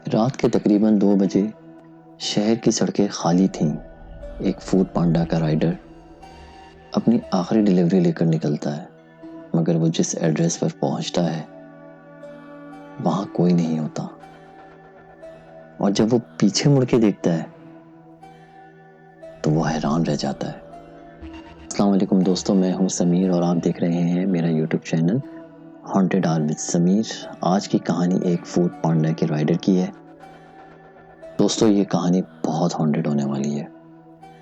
رات کے تقریباً 2 بجے شہر کی سڑکیں خالی تھیں۔ ایک فوڈ پانڈا کا رائڈر اپنی آخری ڈیلیوری لے کر نکلتا ہے، مگر وہ جس ایڈریس پر پہنچتا ہے وہاں کوئی نہیں ہوتا، اور جب وہ پیچھے مڑ کے دیکھتا ہے تو وہ حیران رہ جاتا ہے۔ السلام علیکم دوستو، میں ہوں سمیر اور آپ دیکھ رہے ہیں میرا YouTube channel haunted are with Sameer. آج کی کہانی ایک فوڈ پانڈا کے رائڈر کی ہے۔ دوستو، یہ کہانی بہت ہانٹیڈ ہونے والی ہے،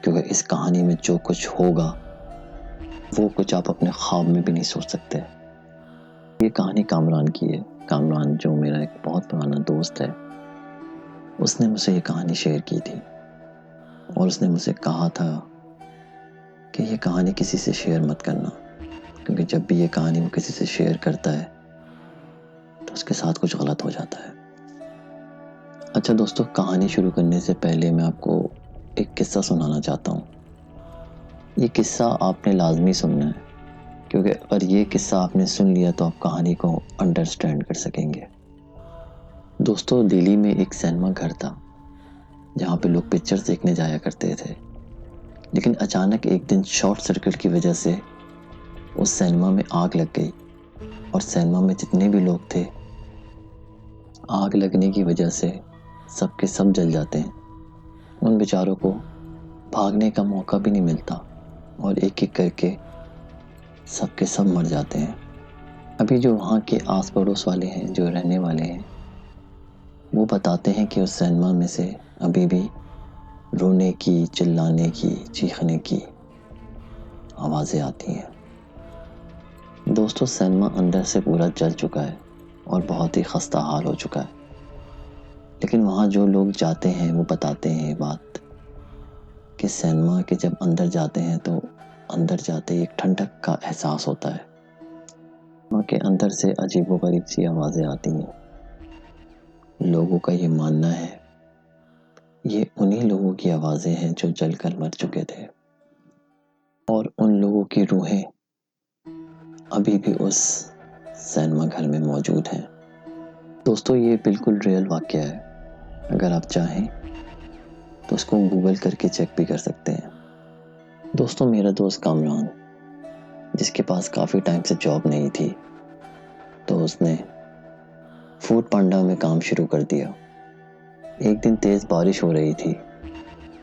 کیونکہ اس کہانی میں جو کچھ ہوگا وہ کچھ آپ اپنے خواب میں بھی نہیں سوچ سکتے۔ یہ کہانی کامران کی ہے۔ کامران جو میرا ایک بہت پرانا دوست ہے، اس نے مجھ سے یہ کہانی شیئر کی تھی، اور اس نے مجھ سے کہا تھا کہ یہ کہانی کسی سے شیئر مت کرنا، کیونکہ جب بھی یہ کہانی وہ کسی سے شیئر کرتا ہے تو اس کے ساتھ کچھ غلط ہو جاتا ہے۔ اچھا دوستو، کہانی شروع کرنے سے پہلے میں آپ کو ایک قصہ سنانا چاہتا ہوں۔ یہ قصہ آپ نے لازمی سننا ہے، کیونکہ اگر یہ قصہ آپ نے سن لیا تو آپ کہانی کو انڈرسٹینڈ کر سکیں گے۔ دوستو، دہلی میں ایک سینما گھر تھا جہاں پہ لوگ پکچرز دیکھنے جایا کرتے تھے، لیکن اچانک ایک دن شارٹ سرکٹ کی وجہ سے اس سینما میں آگ لگ گئی، اور سینما میں جتنے بھی لوگ تھے، آگ لگنے کی وجہ سے سب کے سب جل جاتے ہیں۔ ان بیچاروں کو بھاگنے کا موقع بھی نہیں ملتا، اور ایک ایک کر کے سب کے سب مر جاتے ہیں۔ ابھی جو وہاں کے آس پڑوس والے ہیں، جو رہنے والے ہیں، وہ بتاتے ہیں کہ اس سینما میں سے ابھی بھی رونے کی، چلانے کی، چیخنے کی آوازیں آتی ہیں۔ دوستو، سینما اندر سے پورا جل چکا ہے اور بہت ہی خستہ حال ہو چکا ہے، لیکن وہاں جو لوگ جاتے ہیں وہ بتاتے ہیں بات کہ سینما کے جب اندر جاتے ہیں تو اندر جاتے ہی ایک ٹھنڈک کا احساس ہوتا ہے۔ وہاں کے اندر سے عجیب و غریب سی آوازیں آتی ہیں۔ لوگوں کا یہ ماننا ہے یہ انہی لوگوں کی آوازیں ہیں جو جل کر مر چکے تھے، اور ان لوگوں کی روحیں ابھی بھی اس سینما گھر میں موجود ہیں۔ دوستو، یہ بالکل ریئل واقعہ ہے۔ اگر آپ چاہیں تو اس کو گوگل کر کے چیک بھی کر سکتے ہیں۔ دوستو، میرا دوست کامران، جس کے پاس کافی ٹائم سے جاب نہیں تھی، تو اس نے فوڈ پانڈا میں کام شروع کر دیا۔ ایک دن تیز بارش ہو رہی تھی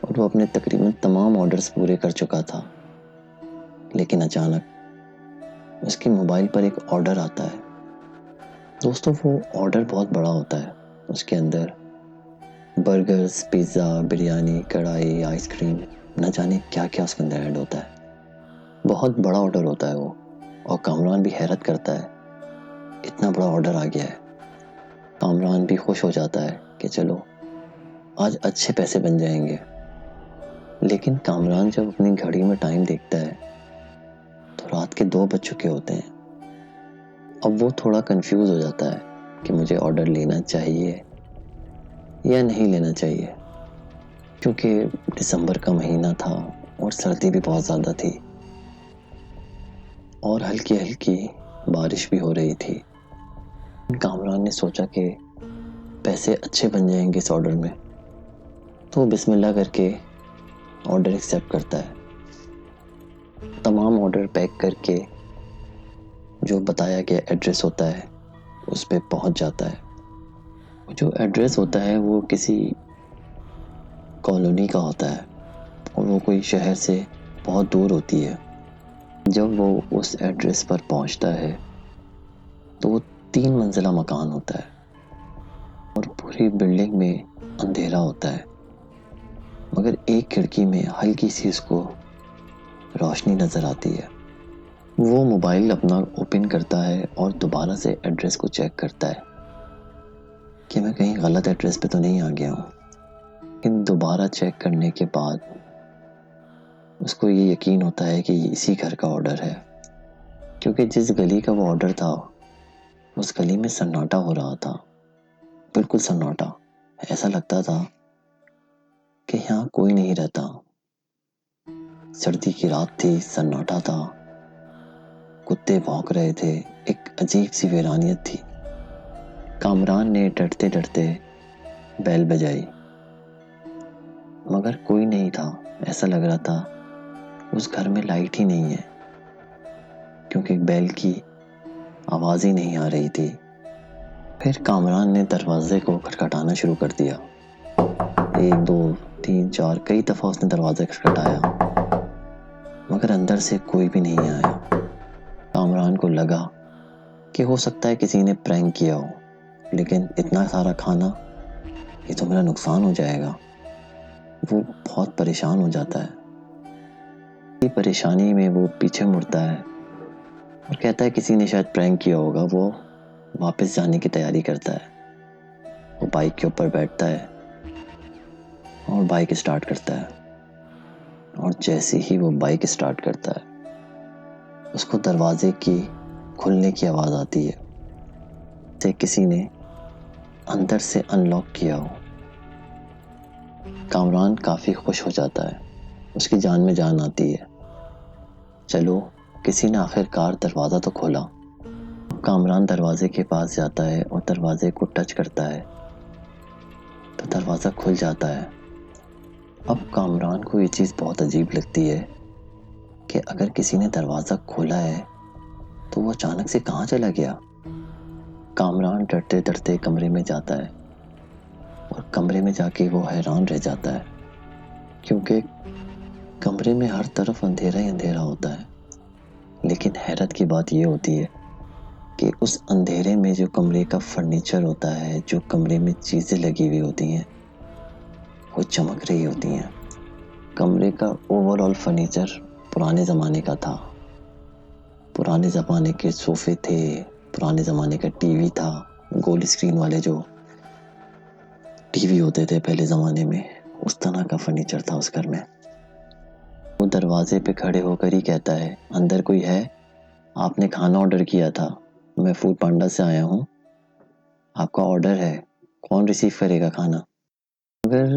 اور وہ اپنے تقریباً تمام آرڈرز پورے کر چکا تھا، لیکن اچانک اس کے موبائل پر ایک آرڈر آتا ہے۔ دوستو، وہ آرڈر بہت بڑا ہوتا ہے۔ اس کے اندر برگرز، پیزا، بریانی، کڑھائی، آئس کریم، نہ جانے کیا کیا اس کے اندر ایڈ ہوتا ہے۔ بہت بڑا آرڈر ہوتا ہے وہ، اور کامران بھی حیرت کرتا ہے اتنا بڑا آرڈر آ گیا ہے۔ کامران بھی خوش ہو جاتا ہے کہ چلو آج اچھے پیسے بن جائیں گے، لیکن کامران جب اپنی گھڑی میں ٹائم دیکھتا ہے تو رات کے 2 بج چکے ہوتے ہیں۔ اب وہ تھوڑا کنفیوز ہو جاتا ہے کہ مجھے آرڈر لینا چاہیے یا نہیں لینا چاہیے، کیونکہ دسمبر کا مہینہ تھا اور سردی بھی بہت زیادہ تھی، اور ہلکی ہلکی بارش بھی ہو رہی تھی۔ کامران نے سوچا کہ پیسے اچھے بن جائیں گے اس آرڈر میں، تو وہ بسم اللہ کر کے آرڈر ایکسیپٹ کرتا ہے۔ تمام آرڈر پیک کر کے جو بتایا گیا ایڈریس ہوتا ہے اس پہ پہنچ جاتا ہے۔ جو ایڈریس ہوتا ہے وہ کسی کالونی کا ہوتا ہے، اور وہ کوئی شہر سے بہت دور ہوتی ہے۔ جب وہ اس ایڈریس پر پہنچتا ہے تو وہ 3 منزلہ مکان ہوتا ہے، اور پوری بلڈنگ میں اندھیرا ہوتا ہے، مگر ایک کھڑکی میں ہلکی سی اس کو روشنی نظر آتی ہے۔ وہ موبائل اپنا اوپن کرتا ہے اور دوبارہ سے ایڈریس کو چیک کرتا ہے کہ میں کہیں غلط ایڈریس پہ تو نہیں آ گیا ہوں۔ لیکن دوبارہ چیک کرنے کے بعد اس کو یہ یقین ہوتا ہے کہ یہ اسی گھر کا آرڈر ہے، کیونکہ جس گلی کا وہ آرڈر تھا اس گلی میں سناٹا ہو رہا تھا، بالکل سناٹا۔ ایسا لگتا تھا کہ یہاں کوئی نہیں رہتا۔ سردی کی رات تھی، سناٹا تھا، کتے بھونک رہے تھے، ایک عجیب سی ویرانیت تھی۔ کامران نے ڈرتے ڈرتے بیل بجائی مگر کوئی نہیں تھا. ایسا لگ رہا تھا اس گھر میں لائٹ ہی نہیں ہے کیونکہ بیل کی آواز ہی نہیں آ رہی تھی. پھر کامران نے دروازے کو کھٹکھٹانا شروع کر دیا. 1 2 3 4 کئی دفعہ اس نے دروازہ کھٹکھٹایا مگر اندر سے کوئی بھی نہیں آیا. کامران کو لگا کہ ہو سکتا ہے کسی نے پرینک کیا ہو، لیکن اتنا سارا کھانا، یہ تو میرا نقصان ہو جائے گا. وہ بہت پریشان ہو جاتا ہے. پریشانی میں وہ پیچھے مڑتا ہے اور کہتا ہے کسی نے شاید پرینک کیا ہوگا. وہ واپس جانے کی تیاری کرتا ہے. وہ بائک کے اوپر بیٹھتا ہے اور بائک اسٹارٹ کرتا ہے. اور جیسے ہی وہ بائک اسٹارٹ کرتا ہے اس کو دروازے کی کھلنے کی آواز آتی ہے جیسے کسی نے اندر سے ان لاک کیا ہو. کامران کافی خوش ہو جاتا ہے. اس کی جان میں جان آتی ہے. چلو کسی نے آخر کار دروازہ تو کھولا. کامران دروازے کے پاس جاتا ہے اور دروازے کو ٹچ کرتا ہے تو دروازہ کھل جاتا ہے. اب کامران کو یہ چیز بہت عجیب لگتی ہے کہ اگر کسی نے دروازہ کھولا ہے تو وہ اچانک سے کہاں چلا گیا. کامران ڈرتے ڈرتے کمرے میں جاتا ہے اور کمرے میں جا کے وہ حیران رہ جاتا ہے کیونکہ کمرے میں ہر طرف اندھیرا ہی اندھیرا ہوتا ہے. لیکن حیرت کی بات یہ ہوتی ہے کہ اس اندھیرے میں جو کمرے کا فرنیچر ہوتا ہے، جو کمرے میں چیزیں لگی ہوئی ہوتی ہیں، وہ چمک رہی ہوتی ہیں. کمرے کا اوور آل فرنیچر پرانے زمانے کا تھا. پرانے زمانے کے صوفے تھے، پرانے زمانے کا ٹی وی تھا، گول اسکرین والے جو ٹی وی ہوتے تھے پہلے زمانے میں، اس طرح کا فرنیچر تھا اس گھر میں. وہ دروازے پہ کھڑے ہو کر ہی کہتا ہے اندر کوئی ہے؟ آپ نے کھانا آرڈر کیا تھا، میں فوڈ پانڈا سے آیا ہوں، آپ کا آرڈر ہے، کون ریسیو کرے گا کھانا؟ مگر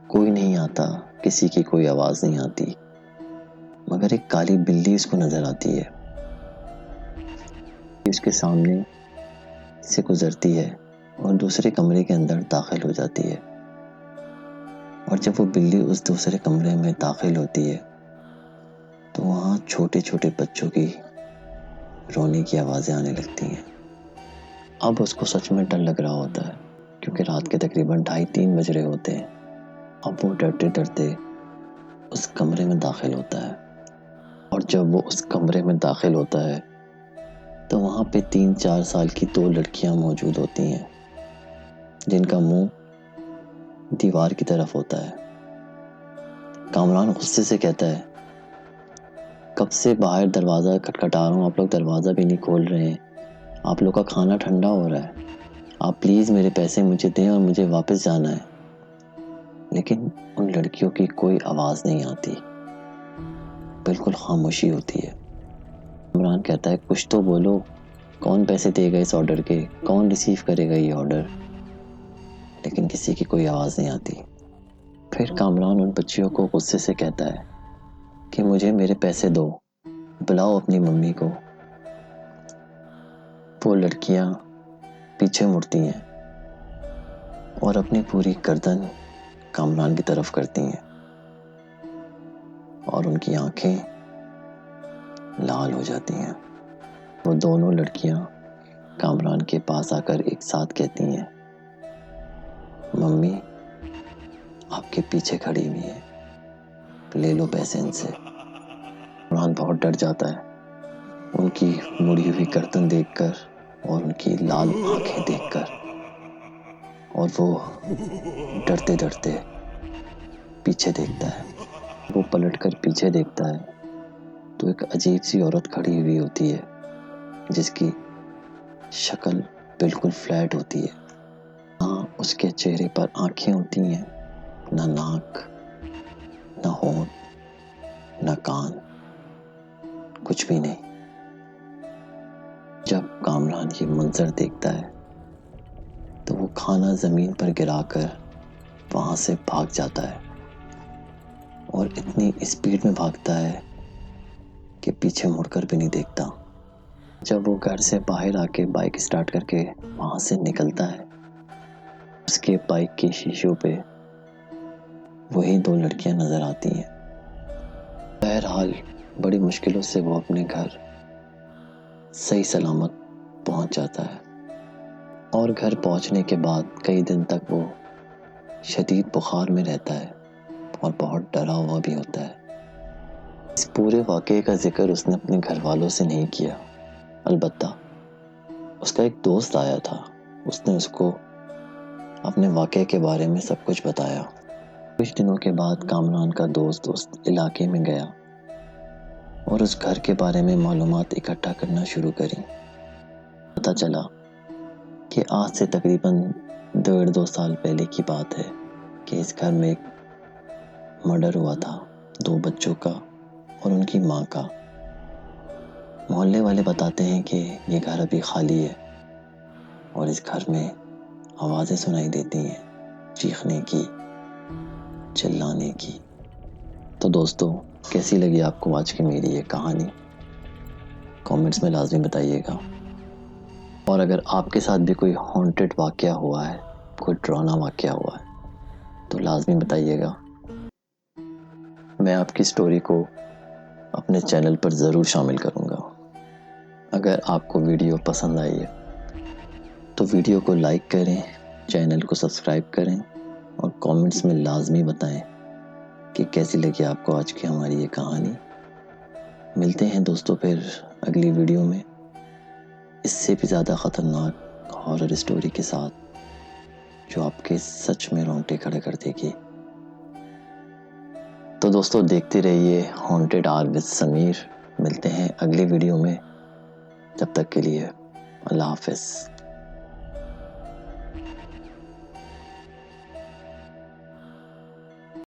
کوئی نہیں آتا، کسی کی کوئی آواز نہیں آتی. مگر ایک کالی بلی اس کو نظر آتی ہے. اس کے سامنے سے گزرتی ہے اور دوسرے کمرے کے اندر داخل ہو جاتی ہے. اور جب وہ بلی اس دوسرے کمرے میں داخل ہوتی ہے تو وہاں چھوٹے چھوٹے بچوں کی رونے کی آوازیں آنے لگتی ہیں. اب اس کو سچ میں ڈر لگ رہا ہوتا ہے کیونکہ رات کے تقریباً 2:30-3 بج رہے ہوتے ہیں. اب وہ ڈرتے ڈرتے اس کمرے میں داخل ہوتا ہے اور جب وہ اس کمرے میں داخل ہوتا ہے تو وہاں پہ 3-4 سال کی 2 لڑکیاں موجود ہوتی ہیں جن کا منہ دیوار کی طرف ہوتا ہے. کامران غصے سے کہتا ہے کب سے باہر دروازہ کھٹکھٹا رہا ہوں، آپ لوگ دروازہ بھی نہیں کھول رہے ہیں، آپ لوگ کا کھانا ٹھنڈا ہو رہا ہے، آپ پلیز میرے پیسے مجھے دیں اور مجھے واپس جانا ہے. لیکن ان لڑکیوں کی کوئی آواز نہیں آتی، بالکل خاموشی ہوتی ہے. کامران کہتا ہے کچھ تو بولو، کون پیسے دے گا اس آرڈر کے، کون ریسیو کرے گا یہ آرڈر؟ لیکن کسی کی کوئی آواز نہیں آتی. پھر کامران ان بچیوں کو غصے سے کہتا ہے کہ مجھے میرے پیسے دو، بلاؤ اپنی ممی کو. وہ لڑکیاں پیچھے مڑتی ہیں اور اپنی پوری گردن کامران کی طرف کرتی ہیں اور ان کی آنکھیں لال ہو جاتی ہیں. وہ دونوں لڑکیاں کامران کے پاس آ کر ایک ساتھ کہتی ہیں ممی آپ کے پیچھے کھڑی ہوئی ہے، لے لو پیسے ان سے. کامران بہت ڈر جاتا ہے ان کی مڑی ہوئی گردن دیکھ کر اور ان کی لال آنکھیں دیکھ کر، اور وہ ڈرتے ڈرتے پیچھے دیکھتا ہے. وہ پلٹ کر پیچھے دیکھتا ہے تو ایک عجیب سی عورت کھڑی ہوئی ہوتی ہے جس کی شکل بالکل فلیٹ ہوتی ہے. ہاں اس کے چہرے پر آنکھیں ہوتی ہیں، نہ ناک، نہ ہونٹ، نہ کان، کچھ بھی نہیں. جب کامران یہ منظر دیکھتا ہے تو وہ کھانا زمین پر گرا کر وہاں سے بھاگ جاتا ہے اور اتنی اسپیڈ میں بھاگتا ہے کہ پیچھے مڑ کر بھی نہیں دیکھتا. جب وہ گھر سے باہر آ کے بائک اسٹارٹ کر کے وہاں سے نکلتا ہے اس کے بائک کے شیشوں پہ وہی 2 لڑکیاں نظر آتی ہیں۔ بہرحال بڑی مشکلوں سے وہ اپنے گھر صحیح سلامت پہنچ جاتا ہے، اور گھر پہنچنے کے بعد کئی دن تک وہ شدید بخار میں رہتا ہے اور بہت ڈرا ہوا بھی ہوتا ہے۔ اس پورے واقعے کا ذکر اس نے اپنے گھر والوں سے نہیں کیا، البتہ اس کا ایک دوست آیا تھا، اس نے اس کو اپنے واقعے کے بارے میں سب کچھ بتایا۔ کچھ دنوں کے بعد کامران کا دوست اس علاقے میں گیا اور اس گھر کے بارے میں معلومات اکٹھا کرنا شروع کری۔ پتہ چلا کہ آج سے تقریباً 1.5-2 سال پہلے کی بات ہے کہ اس گھر میں ایک مرڈر ہوا تھا، 2 بچوں کا اور ان کی ماں کا۔ محلے والے بتاتے ہیں کہ یہ گھر ابھی خالی ہے اور اس گھر میں آوازیں سنائی دیتی ہیں، چیخنے کی، چلانے کی۔ تو دوستو، کیسی لگی آپ کو آج کی میری یہ کہانی؟ کامنٹس میں لازمی بتائیے گا۔ اور اگر آپ کے ساتھ بھی کوئی ہانٹڈ واقعہ ہوا ہے، کوئی ڈراؤنا واقعہ ہوا ہے، تو لازمی بتائیے گا۔ میں آپ کی سٹوری کو اپنے چینل پر ضرور شامل کروں گا۔ اگر آپ کو ویڈیو پسند آئی ہے تو ویڈیو کو لائک کریں، چینل کو سبسکرائب کریں اور کامنٹس میں لازمی بتائیں کہ کیسی لگی آپ کو آج کی ہماری یہ کہانی۔ ملتے ہیں دوستو پھر اگلی ویڈیو میں اس سے بھی زیادہ خطرناک ہارر اسٹوری کے ساتھ، جو آپ کے سچ میں رونگٹے کھڑے کر دے گی۔ تو دوستو دیکھتے رہیے ہانٹڈ آر وتھ سمیر۔ ملتے ہیں اگلی ویڈیو میں، جب تک کے لیے اللہ حافظ۔